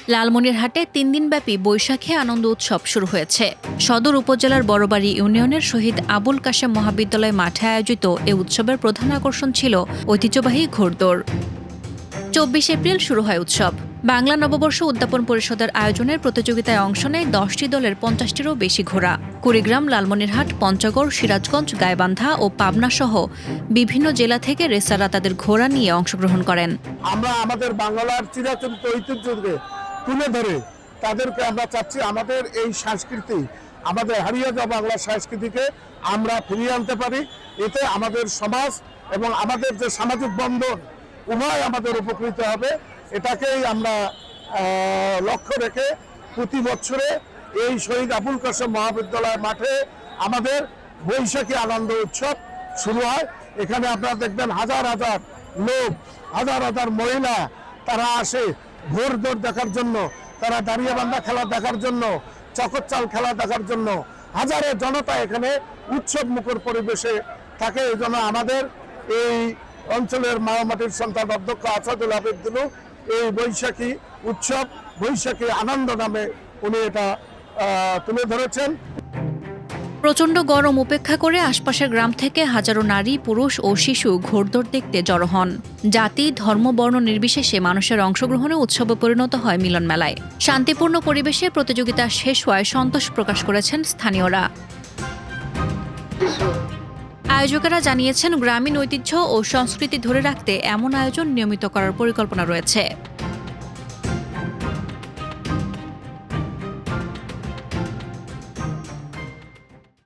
লালমনিরহাটে ৩ দিনব্যাপী বৈশাখী আনন্দ উৎসব শুরু হয়েছে। সদর উপজেলার বড়বাড়ি ইউনিয়নের শহীদ আবুল কাশেম মহাবিদ্যালয় মাঠে আয়োজিত এ উৎসবের প্রধান আকর্ষণ ছিল ঐতিহ্যবাহী ঘোড়দৌড়। ২৪ এপ্রিল শুরু হয় উৎসব। বাংলা নববর্ষ উদ্যাপন পরিষদের আয়োজনের প্রতিযোগিতায় অংশ নেয় ১০টি দলের ৫০টিরও বেশি ঘোড়া। কুড়িগ্রাম, লালমনিরহাট, পঞ্চগড়, সিরাজগঞ্জ, গাইবান্ধা ও পাবনা সহ বিভিন্ন জেলা থেকে রেসাররা তাদের ঘোড়া নিয়ে অংশগ্রহণ করেন। আমরা আমাদের বাংলার চিরাচরিত ঐতিহ্যকে তুলে ধরে তাদেরকে আমরা চাচ্ছি আমাদের এই সংস্কৃতি, আমাদের হারিয়ে যাওয়া বাংলার সংস্কৃতিকে আমরা ফিরিয়ে আনতে পারি। এতে আমাদের সমাজ এবং আমাদের যে সামাজিক বন্ধন উভয় আমাদের উপকৃত হবে। এটাকেই আমরা লক্ষ্য রেখে প্রতি বছরে এই শহীদ আবুল কাশেম মহাবিদ্যালয় মাঠে আমাদের বৈশাখী আনন্দ উৎসব শুরু হয়। এখানে আপনারা দেখবেন হাজার হাজার লোক, হাজার হাজার মহিলা তারা আসে ঘোড়দৌড় দেখার জন্য, তারা দাঁড়িয়ে বান্ধা খেলা দেখার জন্য, চকরচাল খেলা দেখার জন্য হাজারো জনতা এখানে উৎসব মুখর পরিবেশে থাকে। এই জন্য আমাদের এই অঞ্চলের মায়ামাটির সন্তান অধ্যক্ষ আসাদুল হাবিব দিলু এই বৈশাখী উৎসব, বৈশাখী আনন্দ নামে উনি এটা তুলে ধরেছেন। প্রচণ্ড গরম উপেক্ষা করে আশপাশের গ্রাম থেকে হাজারো নারী, পুরুষ ও শিশু ঘোড়দৌড় দেখতে জড়ো হন। জাতি, ধর্ম, বর্ণ নির্বিশেষে মানুষের অংশগ্রহণে উৎসবে পরিণত হয় মিলন মেলায়। শান্তিপূর্ণ পরিবেশে প্রতিযোগিতা শেষ হওয়ায় সন্তোষ প্রকাশ করেছেন স্থানীয়রা। আয়োজকেরা জানিয়েছেন, গ্রামীণ ঐতিহ্য ও সংস্কৃতি ধরে রাখতে এমন আয়োজন নিয়মিত করার পরিকল্পনা রয়েছে।